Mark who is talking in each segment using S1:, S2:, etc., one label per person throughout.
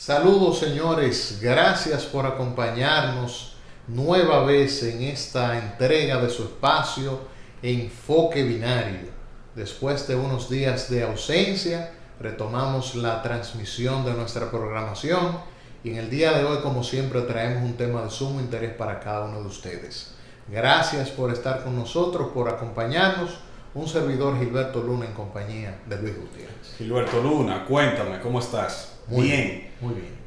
S1: Saludos señores, gracias por acompañarnos nueva vez en esta entrega de su espacio Enfoque Binario. Después de unos días de ausencia, retomamos la transmisión de nuestra programación y en el día de hoy, como siempre, traemos un tema de sumo interés para cada uno de ustedes. Gracias por estar con nosotros, por acompañarnos. Un servidor, Gilberto Luna, en compañía de Luis Gutiérrez.
S2: Gilberto Luna, cuéntame, ¿cómo estás?
S1: Muy bien.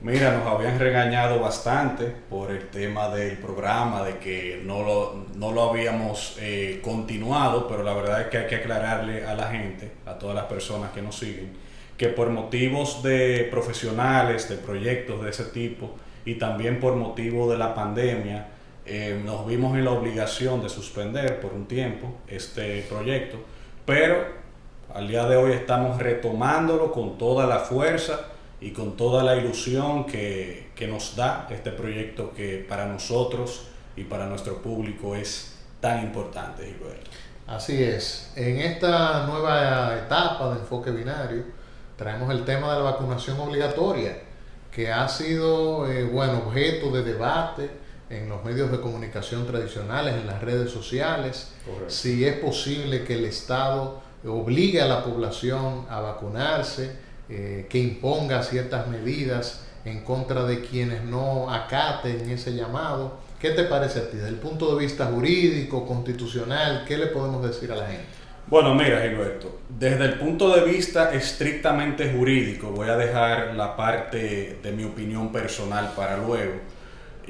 S2: Mira, nos habían regañado bastante por el tema del programa, de que no lo habíamos continuado, pero la verdad es que hay que aclararle a la gente, a todas las personas que nos siguen, que por motivos de profesionales, de proyectos de ese tipo, y también por motivo de la pandemia, nos vimos en la obligación de suspender por un tiempo este proyecto, pero al día de hoy estamos retomándolo con toda la fuerza y con toda la ilusión que nos da este proyecto, que para nosotros y para nuestro público es tan importante, Gilberto.
S1: Así es. En esta nueva etapa de Enfoque Binario traemos el tema de la vacunación obligatoria, que ha sido objeto de debate en los medios de comunicación tradicionales, en las redes sociales.
S2: Correcto.
S1: Si es posible que el Estado obligue a la población a vacunarse, que imponga ciertas medidas en contra de quienes no acaten ese llamado. ¿Qué te parece a ti? Desde el punto de vista jurídico, constitucional, ¿qué le podemos decir a la gente?
S2: Bueno, mira, Gilberto, desde el punto de vista estrictamente jurídico, voy a dejar la parte de mi opinión personal para luego.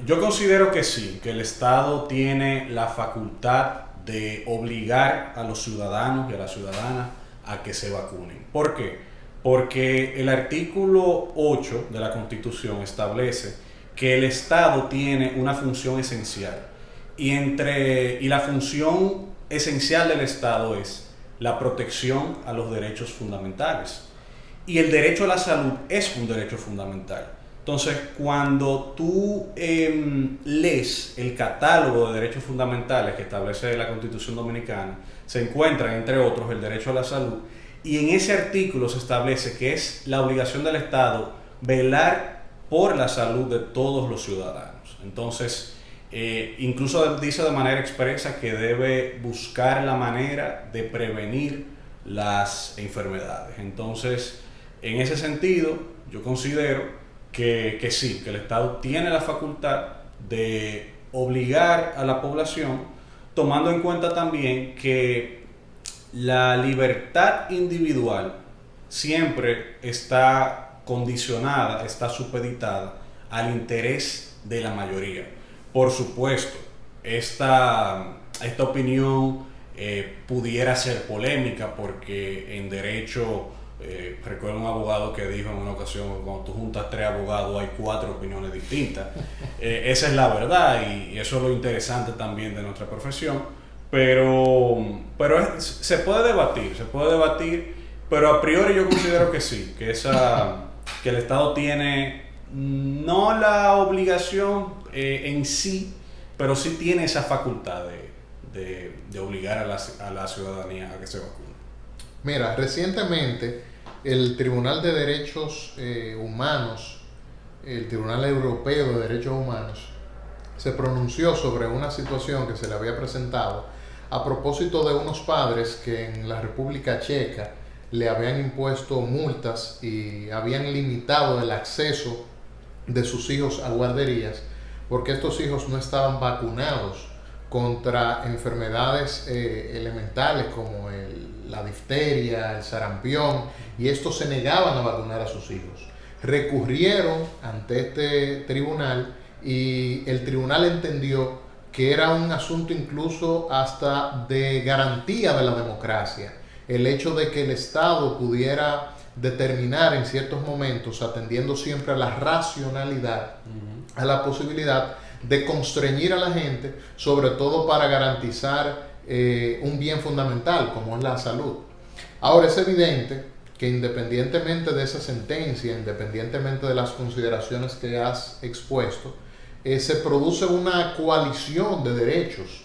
S2: Yo considero que sí, que el Estado tiene la facultad de obligar a los ciudadanos y a las ciudadanas a que se vacunen. ¿Por qué? Porque el artículo 8 de la Constitución establece que el Estado tiene una función esencial y la función esencial del Estado es la protección a los derechos fundamentales. Y el derecho a la salud es un derecho fundamental. Entonces, cuando tú lees el catálogo de derechos fundamentales que establece la Constitución Dominicana, se encuentran, entre otros, el derecho a la salud. Y en ese artículo se establece que es la obligación del Estado velar por la salud de todos los ciudadanos. Entonces, incluso dice de manera expresa que debe buscar la manera de prevenir las enfermedades. Entonces, en ese sentido, yo considero que sí, que el Estado tiene la facultad de obligar a la población, tomando en cuenta también que la libertad individual siempre está condicionada, está supeditada al interés de la mayoría. Por supuesto, esta opinión pudiera ser polémica porque en derecho, recuerdo un abogado que dijo en una ocasión que cuando tú juntas 3 abogados hay 4 opiniones distintas. Esa es la verdad y eso es lo interesante también de nuestra profesión. Pero se puede debatir, pero a priori yo considero que sí, que el Estado tiene no la obligación en sí, pero sí tiene esa facultad de obligar a la ciudadanía a que se vacune.
S1: Mira, recientemente el Tribunal de Derechos Humanos, el Tribunal Europeo de Derechos Humanos, se pronunció sobre una situación que se le había presentado a propósito de unos padres que en la República Checa le habían impuesto multas y habían limitado el acceso de sus hijos a guarderías porque estos hijos no estaban vacunados contra enfermedades elementales como la difteria, el sarampión, y estos se negaban a vacunar a sus hijos. Recurrieron ante este tribunal y el tribunal entendió que era un asunto incluso hasta de garantía de la democracia, el hecho de que el Estado pudiera determinar en ciertos momentos, atendiendo siempre a la racionalidad, a la posibilidad de constreñir a la gente, sobre todo para garantizar un bien fundamental como es la salud. Ahora es evidente que independientemente de esa sentencia, independientemente de las consideraciones que has expuesto, se produce una coalición de derechos.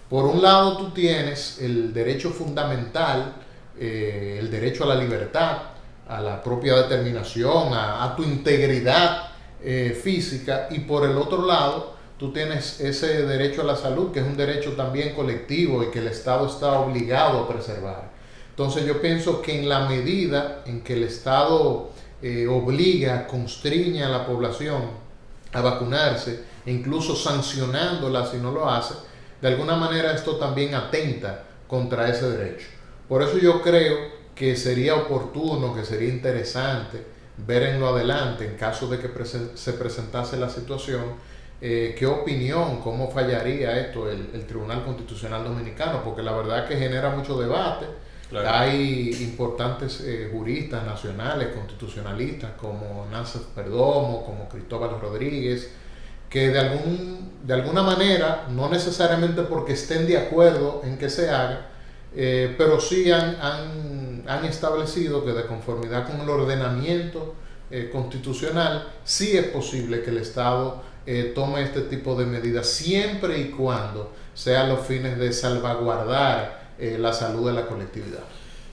S1: Por un lado tú tienes el derecho fundamental, el derecho a la libertad, a la propia determinación, a tu integridad física, y por el otro lado tú tienes ese derecho a la salud, que es un derecho también colectivo y que el Estado está obligado a preservar. Entonces yo pienso que en la medida en que el Estado obliga, constriña a la población a vacunarse, e incluso sancionándola si no lo hace, de alguna manera esto también atenta contra ese derecho. Por eso yo creo que sería oportuno, que sería interesante ver en lo adelante, en caso de que se presentase la situación, qué opinión, cómo fallaría esto el Tribunal Constitucional Dominicano, porque la verdad que genera mucho debate. Claro. Hay importantes juristas nacionales, constitucionalistas, como Nácer Perdomo, como Cristóbal Rodríguez, que de alguna manera, no necesariamente porque estén de acuerdo en que se haga, pero sí han establecido que de conformidad con el ordenamiento constitucional, sí es posible que el Estado tome este tipo de medidas, siempre y cuando sean los fines de salvaguardar la salud de la colectividad.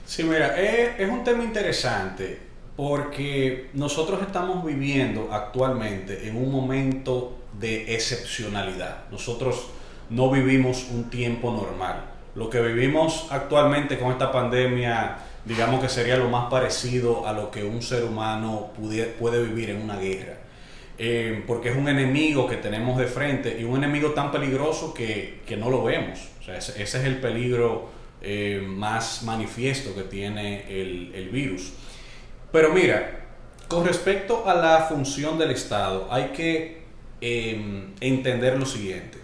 S2: Sí, mira, es un tema interesante porque nosotros estamos viviendo actualmente en un momento de excepcionalidad. Nosotros no vivimos un tiempo normal. Lo que vivimos actualmente con esta pandemia, digamos que sería lo más parecido a lo que un ser humano puede vivir en una guerra. Porque es un enemigo que tenemos de frente y un enemigo tan peligroso que no lo vemos. O sea, ese es el peligro más manifiesto que tiene el virus. Pero mira, con respecto a la función del Estado, hay que entender lo siguiente.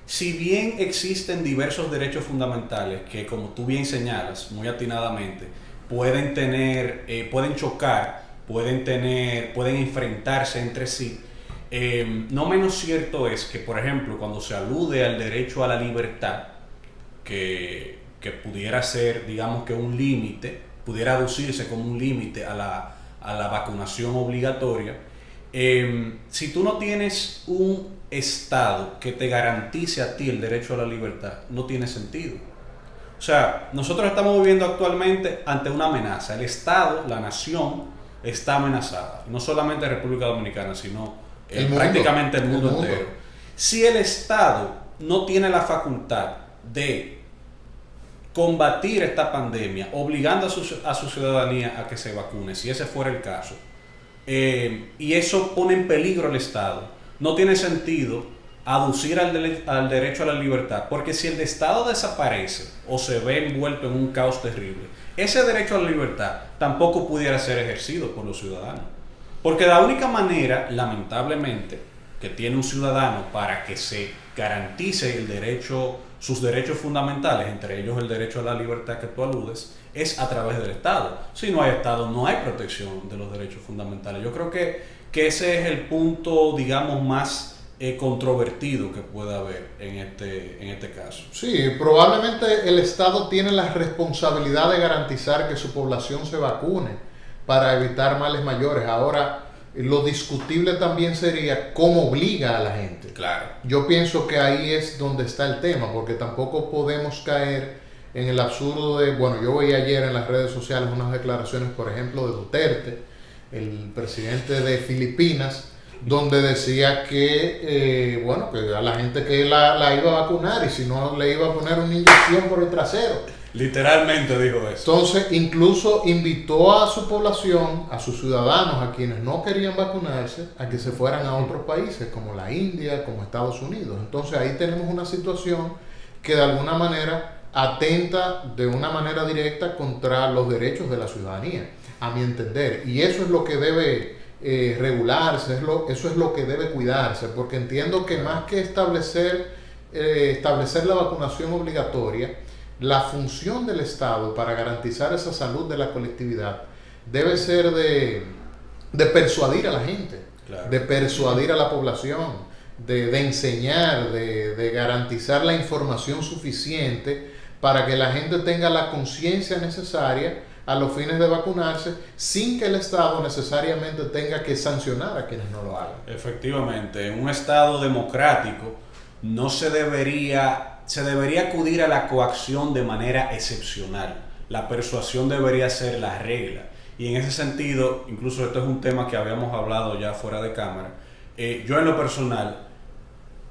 S2: Si bien existen diversos derechos fundamentales que, como tú bien señalas, muy atinadamente, pueden chocar, pueden enfrentarse entre sí, no menos cierto es que, por ejemplo, cuando se alude al derecho a la libertad, que pudiera ser, digamos que un límite, pudiera aducirse como un límite a la vacunación obligatoria, si tú no tienes un Estado que te garantice a ti el derecho a la libertad, no tiene sentido. O sea, nosotros estamos viviendo actualmente ante una amenaza. El Estado, la nación, está amenazada. No solamente República Dominicana, sino prácticamente el mundo entero. Si el Estado no tiene la facultad de combatir esta pandemia, obligando a su ciudadanía a que se vacune, si ese fuera el caso, y eso pone en peligro al Estado, no tiene sentido aducir al derecho a la libertad, porque si el Estado desaparece o se ve envuelto en un caos terrible, ese derecho a la libertad tampoco pudiera ser ejercido por los ciudadanos. Porque la única manera, lamentablemente, que tiene un ciudadano para que se garantice sus derechos fundamentales, entre ellos el derecho a la libertad que tú aludes, es a través del Estado. Si no hay Estado, no hay protección de los derechos fundamentales. Yo creo que ese es el punto, digamos, más controvertido que pueda haber en este caso.
S1: Sí, probablemente el Estado tiene la responsabilidad de garantizar que su población se vacune para evitar males mayores. Ahora, lo discutible también sería cómo obliga a la gente.
S2: Claro.
S1: Yo pienso que ahí es donde está el tema, porque tampoco podemos caer en el absurdo de, bueno, yo veía ayer en las redes sociales unas declaraciones, por ejemplo, de Duterte, el presidente de Filipinas, donde decía que, que a la gente que la iba a vacunar y si no le iba a poner una inyección por el trasero.
S2: Literalmente dijo eso.
S1: Entonces, incluso invitó a su población, a sus ciudadanos, a quienes no querían vacunarse, a que se fueran a otros países, como la India, como Estados Unidos. Entonces, ahí tenemos una situación que de alguna manera atenta de una manera directa contra los derechos de la ciudadanía, a mi entender. Y eso es lo que debe regularse, eso es lo que debe cuidarse, porque entiendo que más que establecer la vacunación obligatoria, la función del Estado para garantizar esa salud de la colectividad debe ser de persuadir a la gente, claro, de persuadir a la población, de enseñar, de garantizar la información suficiente para que la gente tenga la conciencia necesaria a los fines de vacunarse, sin que el Estado necesariamente tenga que sancionar a quienes no lo hagan.
S2: Efectivamente, en un Estado democrático no se debería acudir a la coacción de manera excepcional. La persuasión debería ser la regla. Y en ese sentido, incluso esto es un tema que habíamos hablado ya fuera de cámara, Yo en lo personal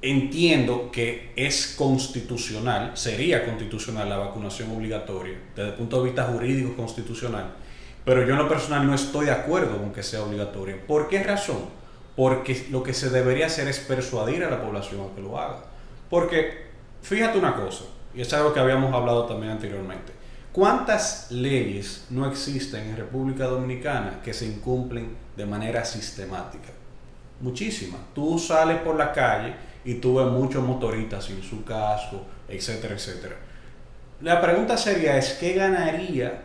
S2: entiendo que es constitucional, sería constitucional la vacunación obligatoria, desde el punto de vista jurídico constitucional, pero yo en lo personal no estoy de acuerdo con que sea obligatoria. ¿Por qué razón? Porque lo que se debería hacer es persuadir a la población a que lo haga. Porque, fíjate una cosa, y es algo que habíamos hablado también anteriormente, ¿cuántas leyes no existen en República Dominicana que se incumplen de manera sistemática? Muchísimas. Tú sales por la calle y tú ves muchos motoristas sin su casco, etcétera, etcétera. La pregunta seria es, ¿qué ganaría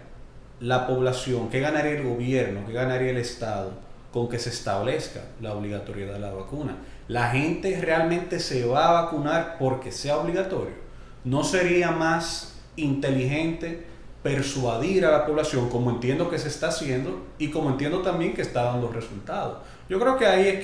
S2: la población, qué ganaría el gobierno, qué ganaría el Estado con que se establezca la obligatoriedad de la vacuna? ¿La gente realmente se va a vacunar porque sea obligatorio? ¿No sería más inteligente persuadir a la población, como entiendo que se está haciendo y como entiendo también que está dando resultados? Yo creo que ahí es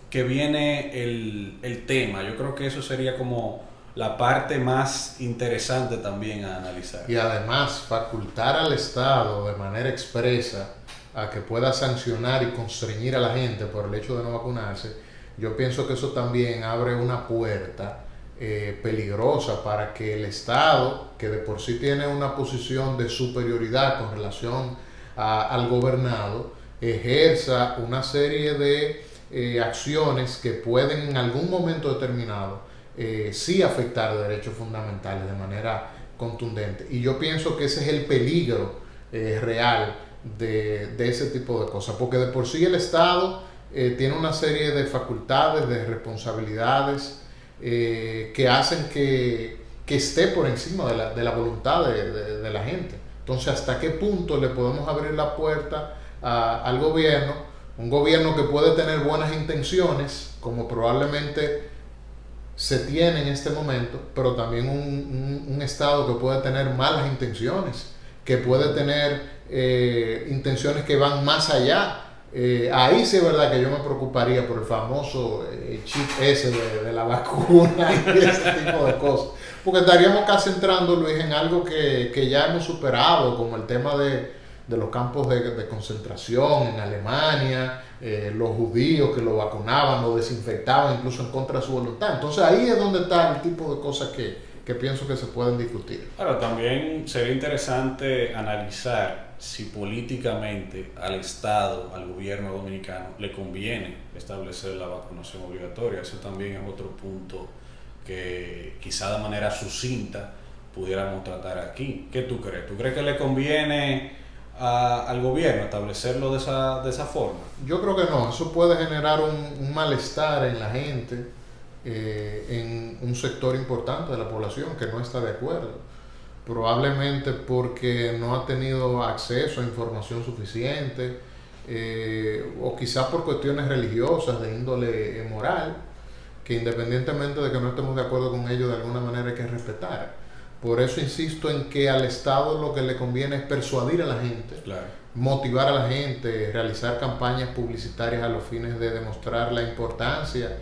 S2: que viene el tema. Yo creo que eso sería como la parte más interesante también a analizar.
S1: Y además, facultar al Estado de manera expresa a que pueda sancionar y constreñir a la gente por el hecho de no vacunarse, yo pienso que eso también abre una puerta peligrosa para que el Estado, que de por sí tiene una posición de superioridad con relación al gobernado, ejerza una serie de acciones que pueden en algún momento determinado sí afectar derechos fundamentales de manera contundente. Y yo pienso que ese es el peligro real de ese tipo de cosas, porque de por sí el Estado tiene una serie de facultades, de responsabilidades que hacen que esté por encima de la voluntad de la gente. Entonces, ¿hasta qué punto le podemos abrir la puerta al gobierno? Un gobierno que puede tener buenas intenciones, como probablemente se tiene en este momento, pero también un Estado que puede tener malas intenciones, que puede tener intenciones que van más allá. Ahí sí es verdad que yo me preocuparía por el famoso chip ese de la vacuna y ese tipo de cosas. Porque estaríamos casi entrando, Luis, en algo que ya hemos superado, como el tema de los campos de concentración en Alemania, los judíos que lo vacunaban, lo desinfectaban incluso en contra de su voluntad. Entonces ahí es donde está el tipo de cosas que pienso que se pueden discutir.
S2: Claro, también sería interesante analizar si políticamente al Estado, al gobierno dominicano, le conviene establecer la vacunación obligatoria. Ese también es otro punto que quizá de manera sucinta pudiéramos tratar aquí. ¿Qué tú crees? ¿Tú crees que le conviene al gobierno establecerlo de esa forma?
S1: Yo creo que no. Eso puede generar un malestar en la gente, en un sector importante de la población que no está de acuerdo. Probablemente porque no ha tenido acceso a información suficiente, o quizás por cuestiones religiosas de índole moral, que independientemente de que no estemos de acuerdo con ello, de alguna manera hay que respetar. Por eso insisto en que al Estado lo que le conviene es persuadir a la gente,
S2: claro,
S1: motivar a la gente, realizar campañas publicitarias a los fines de demostrar la importancia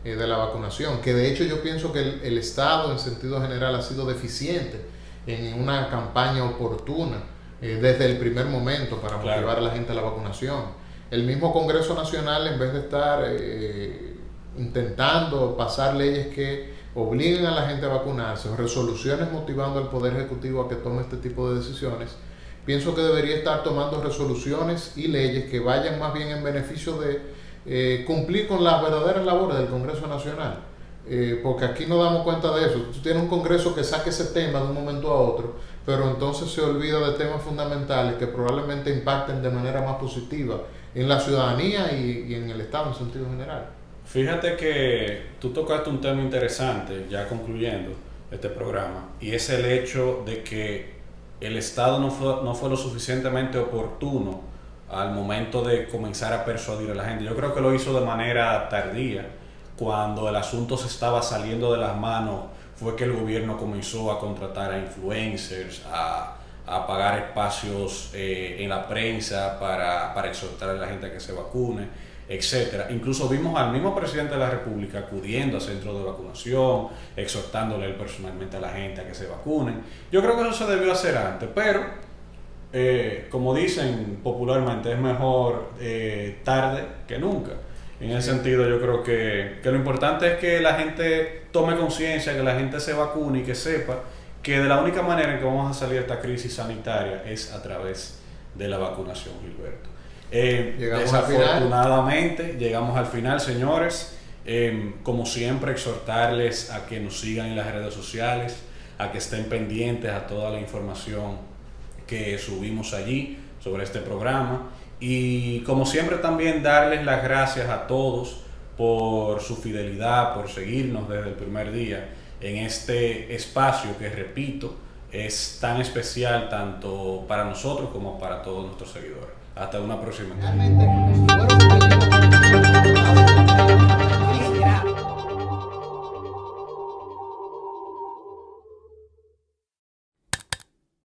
S1: de la vacunación, que de hecho yo pienso que el Estado en sentido general ha sido deficiente en una campaña oportuna desde el primer momento para motivar a la gente a la vacunación. El mismo Congreso Nacional, en vez de estar intentando pasar leyes que obliguen a la gente a vacunarse, o resoluciones motivando al Poder Ejecutivo a que tome este tipo de decisiones, pienso que debería estar tomando resoluciones y leyes que vayan más bien en beneficio de cumplir con las verdaderas labores del Congreso Nacional. Porque aquí nos damos cuenta de eso. Tú tienes un Congreso que saque ese tema de un momento a otro, pero entonces se olvida de temas fundamentales que probablemente impacten de manera más positiva en la ciudadanía y en el Estado en sentido general.
S2: Fíjate que tú tocaste un tema interesante, ya concluyendo este programa, y es el hecho de que el Estado no fue lo suficientemente oportuno al momento de comenzar a persuadir a la gente. Yo creo que lo hizo de manera tardía. Cuando el asunto se estaba saliendo de las manos, fue que el gobierno comenzó a contratar a influencers, a pagar espacios en la prensa para exhortar a la gente a que se vacune, etcétera. Incluso vimos al mismo presidente de la República acudiendo a centros de vacunación, exhortándole él personalmente a la gente a que se vacunen. Yo creo que eso se debió hacer antes, pero como dicen popularmente, es mejor tarde que nunca. En ese sentido, yo creo que lo importante es que la gente tome conciencia, que la gente se vacune y que sepa que de la única manera en que vamos a salir de esta crisis sanitaria es a través de la vacunación, Gilberto. Desafortunadamente, llegamos al final, señores. Como siempre, exhortarles a que nos sigan en las redes sociales, a que estén pendientes a toda la información que subimos allí sobre este programa. Y como siempre también darles las gracias a todos por su fidelidad, por seguirnos desde el primer día en este espacio que, repito, es tan especial tanto para nosotros como para todos nuestros seguidores. Hasta una próxima.